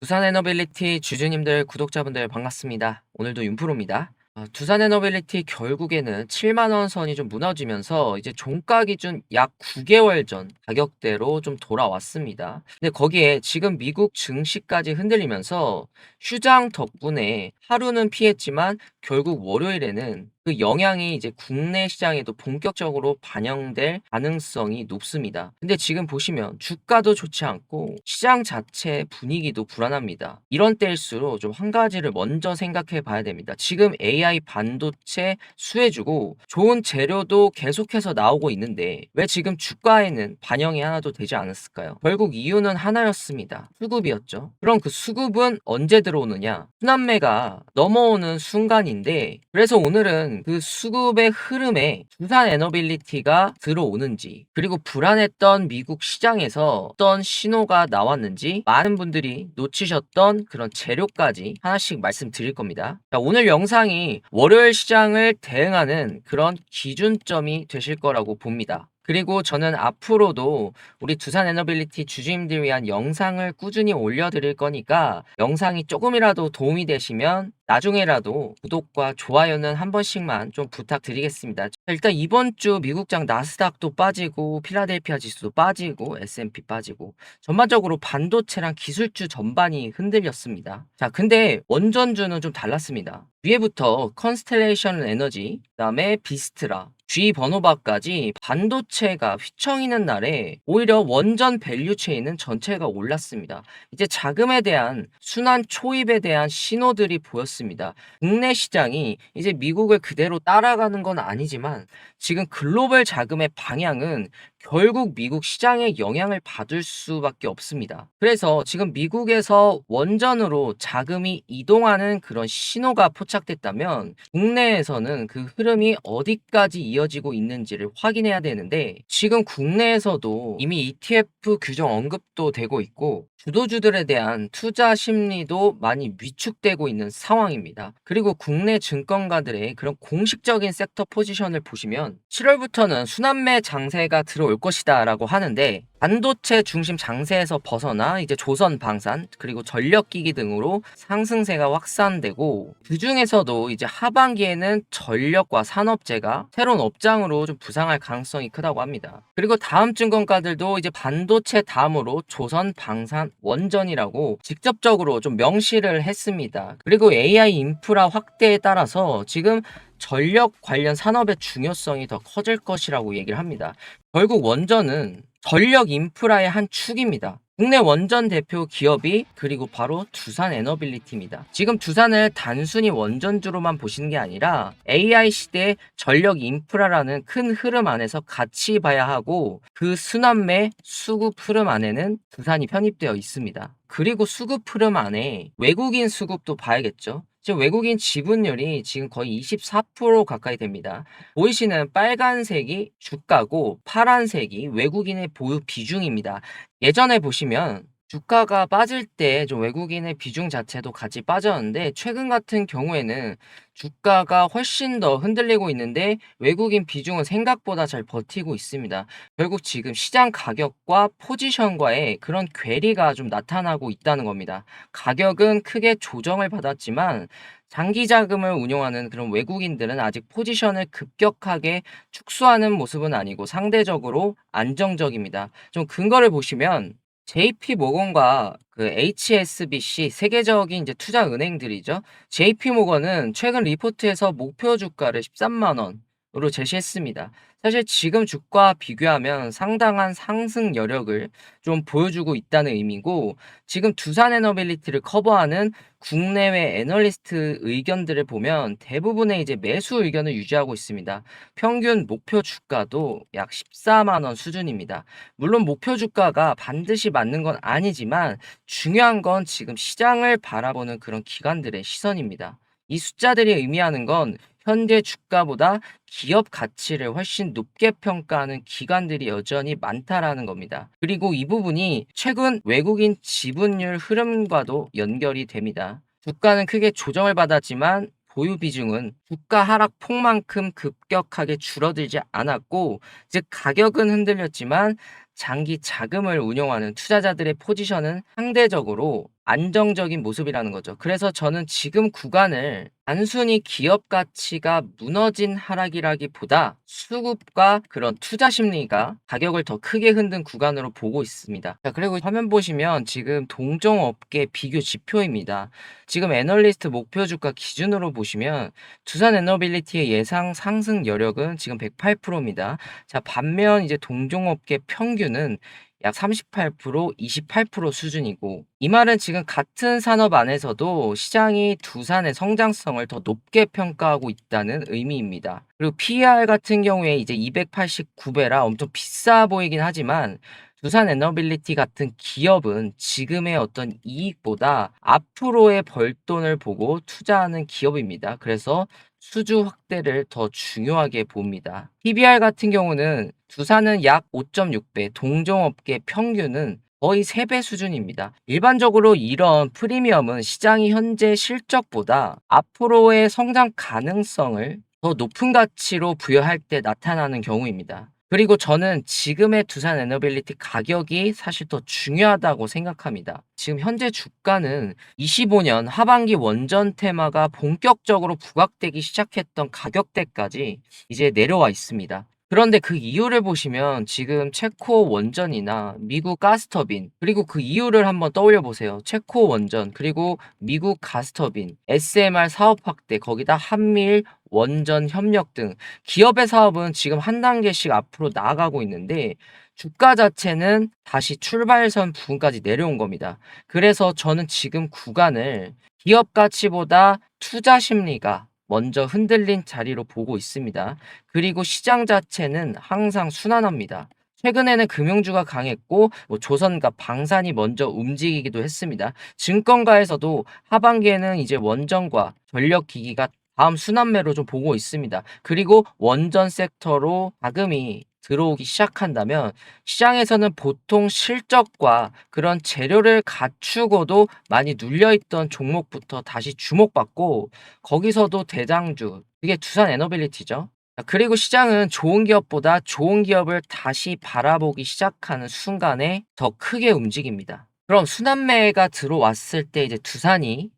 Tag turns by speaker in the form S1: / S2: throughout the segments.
S1: 두산에너빌리티 주주님들, 구독자분들 반갑습니다. 오늘도 윤프로입니다. 두산에너빌리티 결국에는 7만 원 선이 좀 무너지면서 이제 종가 기준 약 9개월 전 가격대로 좀 돌아왔습니다. 근데 거기에 지금 미국 증시까지 흔들리면서 휴장 덕분에 하루는 피했지만 결국 월요일에는 그 영향이 이제 국내 시장에도 본격적으로 반영될 가능성이 높습니다. 근데 지금 보시면 주가도 좋지 않고 시장 자체 분위기도 불안합니다. 이런 때일수록 좀 한 가지를 먼저 생각해 봐야 됩니다. 지금 AI 반도체 수혜주고 좋은 재료도 계속해서 나오고 있는데 왜 지금 주가에는 반영이 하나도 되지 않았을까요? 결국 이유는 하나였습니다. 수급이었죠. 그럼 그 수급은 언제 들어오느냐? 순환매가 넘어오는 순간인데, 그래서 오늘은 그 수급의 흐름에 두산에너빌리티가 들어오는지, 그리고 불안했던 미국 시장에서 어떤 신호가 나왔는지 많은 분들이 놓치셨던 그런 재료까지 하나씩 말씀드릴 겁니다. 자, 오늘 영상이 월요일 시장을 대응하는 그런 기준점이 되실 거라고 봅니다. 그리고 저는 앞으로도 우리 두산에너빌리티 주주님들 위한 영상을 꾸준히 올려드릴 거니까 영상이 조금이라도 도움이 되시면 나중에라도 구독과 좋아요는 한 번씩만 좀 부탁드리겠습니다. 일단 이번 주 미국장 나스닥도 빠지고 필라델피아 지수도 빠지고 S&P 빠지고 전반적으로 반도체랑 기술주 전반이 흔들렸습니다. 자, 근데 원전주는 좀 달랐습니다. 위에부터 컨스텔레이션 에너지, 그다음에 비스트라, G 번호바까지 반도체가 휘청이는 날에 오히려 원전 밸류체인은 전체가 올랐습니다. 이제 자금에 대한 순환 초입에 대한 신호들이 보였습니다. 국내 시장이 이제 미국을 그대로 따라가는 건 아니지만 지금 글로벌 자금의 방향은 결국 미국 시장에 영향을 받을 수밖에 없습니다. 그래서 지금 미국에서 원전으로 자금이 이동하는 그런 신호가 포착됐다면 국내에서는 그 흐름이 어디까지 이어지고 있는지를 확인해야 되는데, 지금 국내에서도 이미 ETF 규정 언급도 되고 있고 주도주들에 대한 투자 심리도 많이 위축되고 있는 상황입니다. 그리고 국내 증권가들의 그런 공식적인 섹터 포지션을 보시면 7월부터는 순환매 장세가 들어올 것이다 라고 하는데, 반도체 중심 장세에서 벗어나 이제 조선 방산 그리고 전력기기 등으로 상승세가 확산되고, 그 중에서도 이제 하반기에는 전력과 산업재가 새로운 업장으로 좀 부상할 가능성이 크다고 합니다. 그리고 다음 증권가들도 이제 반도체 다음으로 조선 방산 원전이라고 직접적으로 좀 명시를 했습니다. 그리고 AI 인프라 확대에 따라서 지금 전력 관련 산업의 중요성이 더 커질 것이라고 얘기를 합니다. 결국 원전은 전력 인프라의 한 축입니다. 국내 원전 대표 기업이 그리고 바로 두산에너빌리티입니다. 지금 두산을 단순히 원전주로만 보시는 게 아니라 AI 시대의 전력 인프라라는 큰 흐름 안에서 같이 봐야 하고, 그 순환매 수급 흐름 안에는 두산이 편입되어 있습니다. 그리고 수급 흐름 안에 외국인 수급도 봐야겠죠. 지금 외국인 지분율이 지금 거의 24% 가까이 됩니다. 보이시는 빨간색이 주가고 파란색이 외국인의 보유 비중입니다. 예전에 보시면 주가가 빠질 때 좀 외국인의 비중 자체도 같이 빠졌는데, 최근 같은 경우에는 주가가 훨씬 더 흔들리고 있는데 외국인 비중은 생각보다 잘 버티고 있습니다. 결국 지금 시장 가격과 포지션과의 그런 괴리가 좀 나타나고 있다는 겁니다. 가격은 크게 조정을 받았지만 장기 자금을 운용하는 그런 외국인들은 아직 포지션을 급격하게 축소하는 모습은 아니고 상대적으로 안정적입니다. 좀 근거를 보시면 JP 모건과 그 HSBC 세계적인 이제 투자 은행들이죠. JP 모건은 최근 리포트에서 목표 주가를 13만 원으로 제시했습니다. 사실 지금 주가 비교하면 상당한 상승 여력을 좀 보여주고 있다는 의미고, 지금 두산에너빌리티를 커버하는 국내외 애널리스트 의견들을 보면 대부분의 이제 매수 의견을 유지하고 있습니다. 평균 목표 주가도 약 14만 원 수준입니다. 물론 목표 주가가 반드시 맞는 건 아니지만 중요한 건 지금 시장을 바라보는 그런 기관들의 시선입니다. 이 숫자들이 의미하는 건 현재 주가보다 기업 가치를 훨씬 높게 평가하는 기관들이 여전히 많다라는 겁니다. 그리고 이 부분이 최근 외국인 지분율 흐름과도 연결이 됩니다. 주가는 크게 조정을 받았지만 보유 비중은 주가 하락 폭만큼 급격하게 줄어들지 않았고, 즉 가격은 흔들렸지만 장기 자금을 운용하는 투자자들의 포지션은 상대적으로 안정적인 모습이라는 거죠. 그래서 저는 지금 구간을 단순히 기업 가치가 무너진 하락이라기보다 수급과 그런 투자 심리가 가격을 더 크게 흔든 구간으로 보고 있습니다. 자, 그리고 화면 보시면 지금 동종업계 비교 지표입니다. 지금 애널리스트 목표 주가 기준으로 보시면 두산 에너빌리티의 예상 상승 여력은 지금 108%입니다. 자, 반면 이제 동종업계 평균은 약 38%, 28% 수준이고, 이 말은 지금 같은 산업 안에서도 시장이 두산의 성장성을 더 높게 평가하고 있다는 의미입니다. 그리고 PER 같은 경우에 이제 289배라 엄청 비싸 보이긴 하지만 두산 에너빌리티 같은 기업은 지금의 어떤 이익보다 앞으로의 벌돈을 보고 투자하는 기업입니다. 그래서 수주 확대를 더 중요하게 봅니다. PBR 같은 경우는 두산은 약 5.6배, 동종업계 평균은 거의 3배 수준입니다. 일반적으로 이런 프리미엄은 시장이 현재 실적보다 앞으로의 성장 가능성을 더 높은 가치로 부여할 때 나타나는 경우입니다. 그리고 저는 지금의 두산 에너빌리티 가격이 사실 더 중요하다고 생각합니다. 지금 현재 주가는 25년 하반기 원전 테마가 본격적으로 부각되기 시작했던 가격대까지 이제 내려와 있습니다. 그런데 그 이유를 보시면 지금 체코 원전이나 미국 가스터빈, 그리고 그 이유를 한번 떠올려 보세요. 체코 원전, 그리고 미국 가스터빈, SMR 사업 확대, 거기다 한미일 원전 협력 등 기업의 사업은 지금 한 단계씩 앞으로 나아가고 있는데 주가 자체는 다시 출발선 부분까지 내려온 겁니다. 그래서 저는 지금 구간을 기업 가치보다 투자 심리가 먼저 흔들린 자리로 보고 있습니다. 그리고 시장 자체는 항상 순환합니다. 최근에는 금융주가 강했고 조선과 방산이 먼저 움직이기도 했습니다. 증권가에서도 하반기에는 이제 원전과 전력기기가 다음 순환매로 좀 보고 있습니다. 그리고 원전 섹터로 자금이 들어오기 시작한다면 시장에서는 보통 실적과 그런 재료를 갖추고도 많이 눌려있던 종목부터 다시 주목받고 거기서도 대장주, 이게 두산 에너빌리티죠. 그리고 시장은 좋은 기업보다 좋은 기업을 다시 바라보기 시작하는 순간에 더 크게 움직입니다. 그럼 순환매가 들어왔을 때 이제 두산이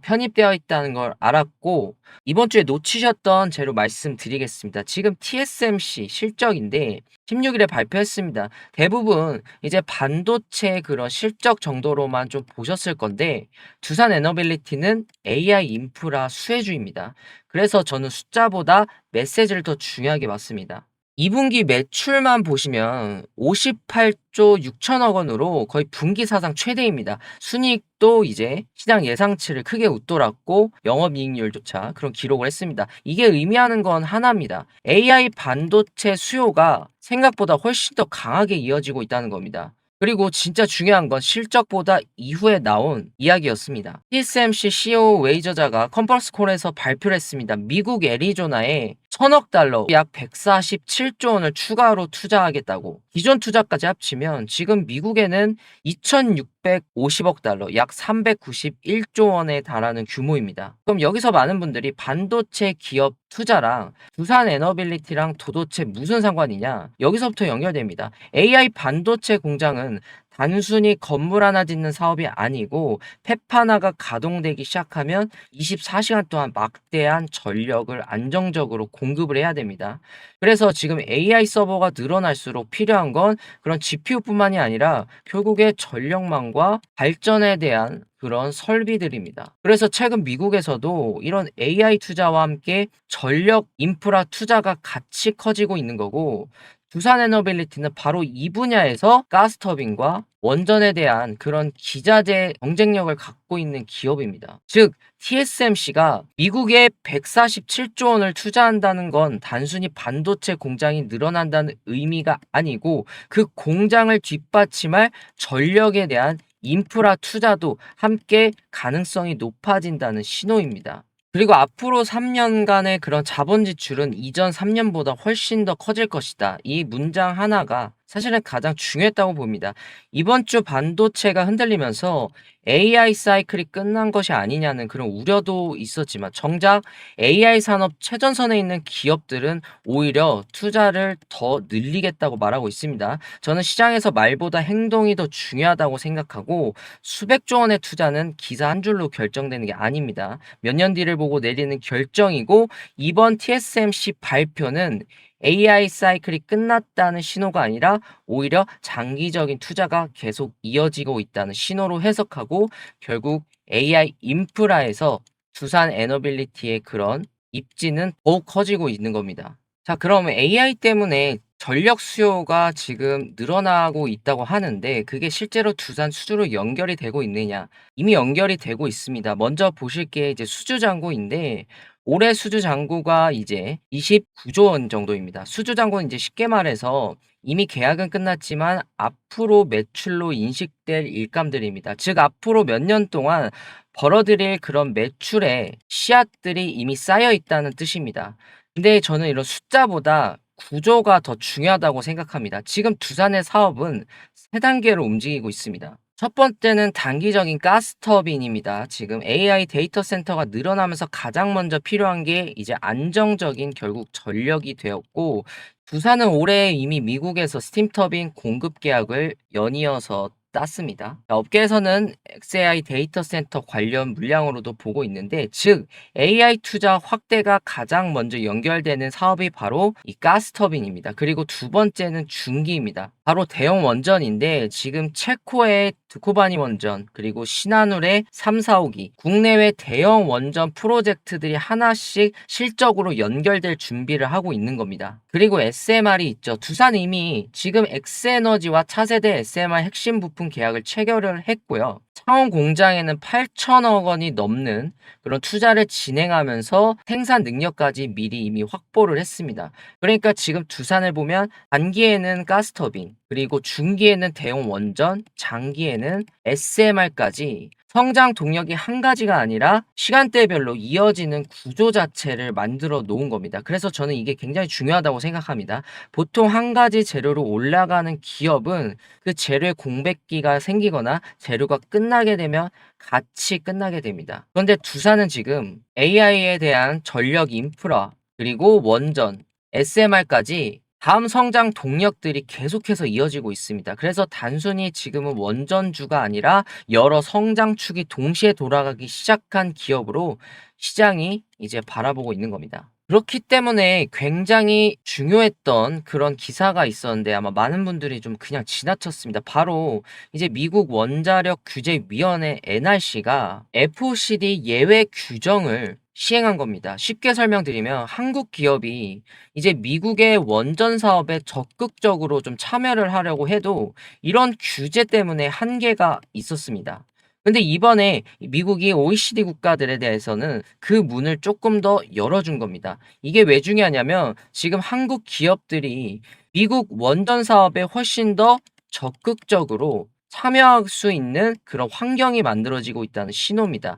S1: 편입되어 있다는 걸 알았고, 이번 주에 놓치셨던 재료 말씀드리겠습니다. 지금 TSMC 실적인데 16일에 발표했습니다. 대부분 이제 반도체 그런 실적 정도로만 좀 보셨을 건데 두산 에너빌리티는 AI 인프라 수혜주입니다. 그래서 저는 숫자보다 메시지를 더 중요하게 봤습니다. 2분기 매출만 보시면 58조 6천억 원으로 거의 분기 사상 최대입니다. 순이익도 이제 시장 예상치를 크게 웃돌았고 영업이익률조차 그런 기록을 했습니다. 이게 의미하는 건 하나입니다. AI 반도체 수요가 생각보다 훨씬 더 강하게 이어지고 있다는 겁니다. 그리고 진짜 중요한 건 실적보다 이후에 나온 이야기였습니다. TSMC CEO 웨이저자가 컨퍼런스콜에서 발표를 했습니다. 미국 애리조나에 1000억 달러, 약 147조 원을 추가로 투자하겠다고. 기존 투자까지 합치면 지금 미국에는 2650억 달러, 약 391조 원에 달하는 규모입니다. 그럼 여기서 많은 분들이 반도체 기업 투자랑 두산 에너빌리티랑 도대체 무슨 상관이냐? 여기서부터 연결됩니다. AI 반도체 공장은 단순히 건물 하나 짓는 사업이 아니고 팹 하나가 가동되기 시작하면 24시간 동안 막대한 전력을 안정적으로 공급을 해야 됩니다. 그래서 지금 AI 서버가 늘어날수록 필요한 건 그런 GPU뿐만이 아니라 결국에 전력망과 발전에 대한 그런 설비들입니다. 그래서 최근 미국에서도 이런 AI 투자와 함께 전력 인프라 투자가 같이 커지고 있는 거고 두산 에너빌리티는 바로 이 분야에서 가스터빈과 원전에 대한 그런 기자재 경쟁력을 갖고 있는 기업입니다. 즉 TSMC가 미국에 147조 원을 투자한다는 건 단순히 반도체 공장이 늘어난다는 의미가 아니고 그 공장을 뒷받침할 전력에 대한 인프라 투자도 함께 가능성이 높아진다는 신호입니다. 그리고 앞으로 3년간의 그런 자본 지출은 이전 3년보다 훨씬 더 커질 것이다. 이 문장 하나가 사실은 가장 중요했다고 봅니다. 이번 주 반도체가 흔들리면서 AI 사이클이 끝난 것이 아니냐는 그런 우려도 있었지만 정작 AI 산업 최전선에 있는 기업들은 오히려 투자를 더 늘리겠다고 말하고 있습니다. 저는 시장에서 말보다 행동이 더 중요하다고 생각하고 수백조 원의 투자는 기사 한 줄로 결정되는 게 아닙니다. 몇 년 뒤를 보고 내리는 결정이고 이번 TSMC 발표는 AI 사이클이 끝났다는 신호가 아니라 오히려 장기적인 투자가 계속 이어지고 있다는 신호로 해석하고 결국 AI 인프라에서 두산 에너빌리티의 그런 입지는 더욱 커지고 있는 겁니다. 자, 그럼 AI 때문에 전력 수요가 지금 늘어나고 있다고 하는데 그게 실제로 두산 수주로 연결이 되고 있느냐? 이미 연결이 되고 있습니다. 먼저 보실 게 이제 수주 잔고인데 올해 수주 잔고가 이제 29조 원 정도입니다. 수주 잔고는 이제 쉽게 말해서 이미 계약은 끝났지만 앞으로 매출로 인식될 일감들입니다. 즉 앞으로 몇 년 동안 벌어들일 그런 매출의 씨앗들이 이미 쌓여 있다는 뜻입니다. 근데 저는 이런 숫자보다 구조가 더 중요하다고 생각합니다. 지금 두산의 사업은 세 단계로 움직이고 있습니다. 첫 번째는 단기적인 가스터빈입니다. 지금 AI 데이터 센터가 늘어나면서 가장 먼저 필요한 게 이제 안정적인 결국 전력이 되었고 두산은 올해 이미 미국에서 스팀터빈 공급 계약을 연이어서 땄습니다. 업계에서는 XAI 데이터 센터 관련 물량으로도 보고 있는데 즉 AI 투자 확대가 가장 먼저 연결되는 사업이 바로 이 가스터빈입니다. 그리고 두 번째는 중기입니다. 바로 대형 원전인데 지금 체코의 드코바니 원전 그리고 신한울의 3, 4, 5기 국내외 대형 원전 프로젝트들이 하나씩 실적으로 연결될 준비를 하고 있는 겁니다. 그리고 SMR이 있죠. 두산 이미 지금 엑스에너지와 차세대 SMR 핵심 부품 계약을 체결을 했고요. 창원 공장에는 8천억 원이 넘는 그런 투자를 진행하면서 생산 능력까지 미리 이미 확보를 했습니다. 그러니까 지금 두산을 보면 단기에는 가스터빈, 그리고 중기에는 대형 원전, 장기에는 SMR까지 성장 동력이 한 가지가 아니라 시간대별로 이어지는 구조 자체를 만들어 놓은 겁니다. 그래서 저는 이게 굉장히 중요하다고 생각합니다. 보통 한 가지 재료로 올라가는 기업은 그 재료의 공백기가 생기거나 재료가 끝나게 되면 같이 끝나게 됩니다. 그런데 두산은 지금 AI에 대한 전력 인프라, 그리고 원전, SMR까지 다음 성장 동력들이 계속해서 이어지고 있습니다. 그래서 단순히 지금은 원전주가 아니라 여러 성장축이 동시에 돌아가기 시작한 기업으로 시장이 이제 바라보고 있는 겁니다. 그렇기 때문에 굉장히 중요했던 그런 기사가 있었는데 아마 많은 분들이 좀 그냥 지나쳤습니다. 바로 이제 미국 원자력 규제위원회 NRC가 FOCD 예외 규정을 시행한 겁니다. 쉽게 설명드리면 한국 기업이 이제 미국의 원전 사업에 적극적으로 좀 참여를 하려고 해도 이런 규제 때문에 한계가 있었습니다. 근데 이번에 미국이 OECD 국가들에 대해서는 그 문을 조금 더 열어준 겁니다. 이게 왜 중요하냐면 지금 한국 기업들이 미국 원전 사업에 훨씬 더 적극적으로 참여할 수 있는 그런 환경이 만들어지고 있다는 신호입니다.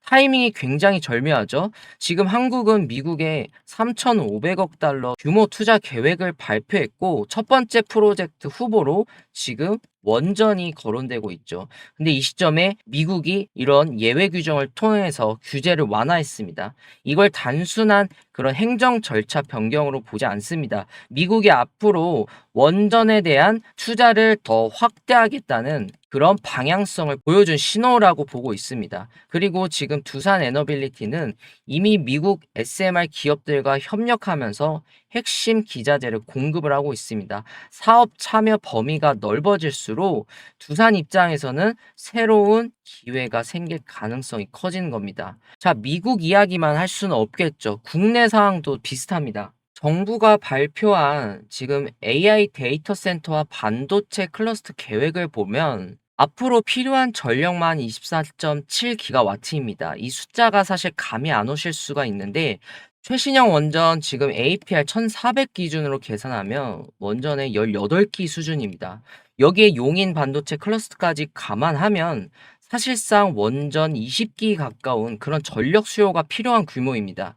S1: 타이밍이 굉장히 절묘하죠. 지금 한국은 미국에 3,500억 달러 규모 투자 계획을 발표했고 첫 번째 프로젝트 후보로 지금 원전이 거론되고 있죠. 근데 이 시점에 미국이 이런 예외 규정을 통해서 규제를 완화했습니다. 이걸 단순한 그런 행정 절차 변경으로 보지 않습니다. 미국이 앞으로 원전에 대한 투자를 더 확대하겠다는 그런 방향성을 보여준 신호라고 보고 있습니다. 그리고 지금 두산 에너빌리티는 이미 미국 SMR 기업들과 협력하면서 핵심 기자재를 공급을 하고 있습니다. 사업 참여 범위가 넓어질수록 두산 입장에서는 새로운 기회가 생길 가능성이 커지는 겁니다. 자, 미국 이야기만 할 수는 없겠죠. 국내 상황도 비슷합니다. 정부가 발표한 지금 AI 데이터 센터와 반도체 클러스터 계획을 보면 앞으로 필요한 전력만 24.7기가와트입니다. 이 숫자가 사실 감이 안 오실 수가 있는데 최신형 원전 지금 APR 1400 기준으로 계산하면 원전의 18기 수준입니다. 여기에 용인 반도체 클러스터까지 감안하면 사실상 원전 20기 가까운 그런 전력 수요가 필요한 규모입니다.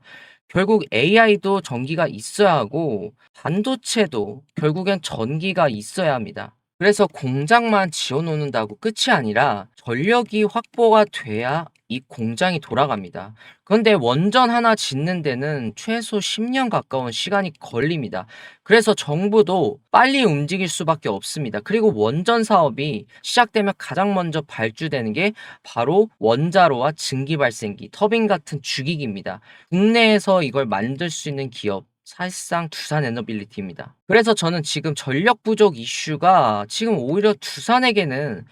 S1: 결국 AI도 전기가 있어야 하고 반도체도 결국엔 전기가 있어야 합니다. 그래서 공장만 지어 놓는다고 끝이 아니라 전력이 확보가 돼야 이 공장이 돌아갑니다. 그런데 원전 하나 짓는 데는 최소 10년 가까운 시간이 걸립니다. 그래서 정부도 빨리 움직일 수밖에 없습니다. 그리고 원전 사업이 시작되면 가장 먼저 발주되는 게 바로 원자로와 증기발생기, 터빈 같은 주기기입니다. 국내에서 이걸 만들 수 있는 기업 사실상 두산에너빌리티입니다. 그래서 저는 지금 전력 부족 이슈가 지금 오히려 두산에게는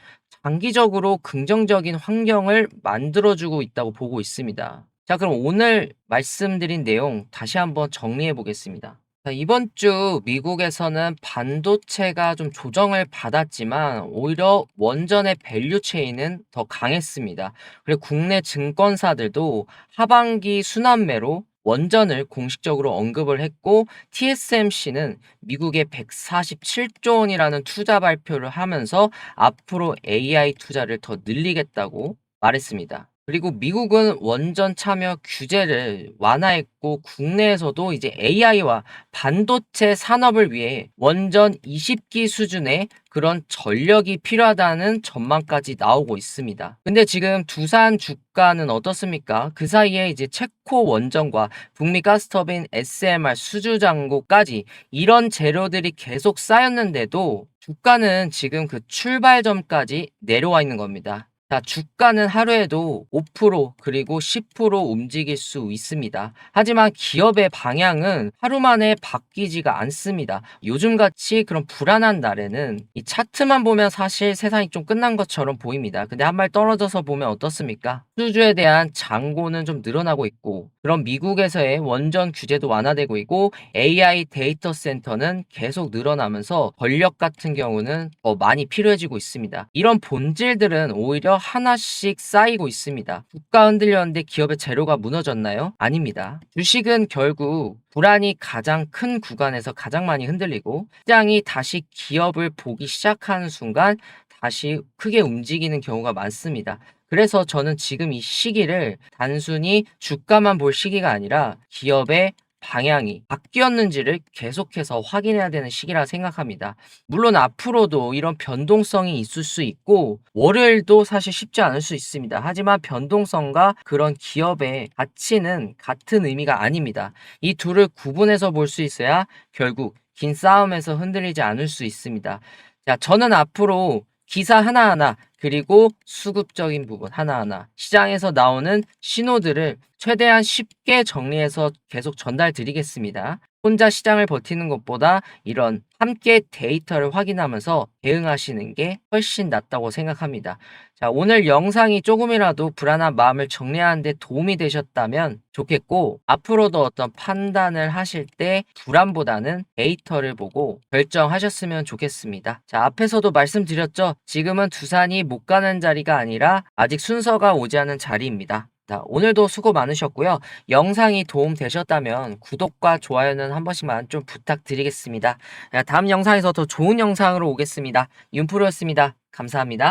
S1: 장기적으로 긍정적인 환경을 만들어주고 있다고 보고 있습니다. 자, 그럼 오늘 말씀드린 내용 다시 한번 정리해 보겠습니다. 자, 이번 주 미국에서는 반도체가 좀 조정을 받았지만 오히려 원전의 밸류 체인은 더 강했습니다. 그리고 국내 증권사들도 하반기 순환매로 원전을 공식적으로 언급을 했고 TSMC는 미국의 147조 원이라는 투자 발표를 하면서 앞으로 AI 투자를 더 늘리겠다고 말했습니다. 그리고 미국은 원전 참여 규제를 완화했고 국내에서도 이제 AI와 반도체 산업을 위해 원전 20기 수준의 그런 전력이 필요하다는 전망까지 나오고 있습니다. 근데 지금 두산 주가는 어떻습니까? 그 사이에 이제 체코 원전과 북미 가스터빈 SMR 수주 잔고까지 이런 재료들이 계속 쌓였는데도 주가는 지금 그 출발점까지 내려와 있는 겁니다. 자, 주가는 하루에도 5% 그리고 10% 움직일 수 있습니다. 하지만 기업의 방향은 하루 만에 바뀌지가 않습니다. 요즘같이 그런 불안한 날에는 이 차트만 보면 사실 세상이 좀 끝난 것처럼 보입니다. 근데 한 발 떨어져서 보면 어떻습니까? 수주에 대한 잔고는 좀 늘어나고 있고 그런 미국에서의 원전 규제도 완화되고 있고 AI 데이터 센터는 계속 늘어나면서 전력 같은 경우는 더 많이 필요해지고 있습니다. 이런 본질들은 오히려 하나씩 쌓이고 있습니다. 주가 흔들렸는데 기업의 재료가 무너졌나요? 아닙니다. 주식은 결국 불안이 가장 큰 구간에서 가장 많이 흔들리고 시장이 다시 기업을 보기 시작하는 순간 다시 크게 움직이는 경우가 많습니다. 그래서 저는 지금 이 시기를 단순히 주가만 볼 시기가 아니라 기업의 방향이 바뀌었는지를 계속해서 확인해야 되는 시기라 생각합니다. 물론 앞으로도 이런 변동성이 있을 수 있고 월요일도 사실 쉽지 않을 수 있습니다. 하지만 변동성과 그런 기업의 가치는 같은 의미가 아닙니다. 이 둘을 구분해서 볼 수 있어야 결국 긴 싸움에서 흔들리지 않을 수 있습니다. 자, 저는 앞으로 기사 하나하나 그리고 수급적인 부분 하나하나 시장에서 나오는 신호들을 최대한 쉽게 정리해서 계속 전달 드리겠습니다. 혼자 시장을 버티는 것보다 이런 함께 데이터를 확인하면서 대응하시는 게 훨씬 낫다고 생각합니다. 자, 오늘 영상이 조금이라도 불안한 마음을 정리하는 데 도움이 되셨다면 좋겠고 앞으로도 어떤 판단을 하실 때 불안보다는 데이터를 보고 결정하셨으면 좋겠습니다. 자, 앞에서도 말씀드렸죠. 지금은 두산이 못 가는 자리가 아니라 아직 순서가 오지 않은 자리입니다. 자, 오늘도 수고 많으셨고요. 영상이 도움 되셨다면 구독과 좋아요는 한 번씩만 좀 부탁드리겠습니다. 다음 영상에서 더 좋은 영상으로 오겠습니다. 윤프로였습니다. 감사합니다.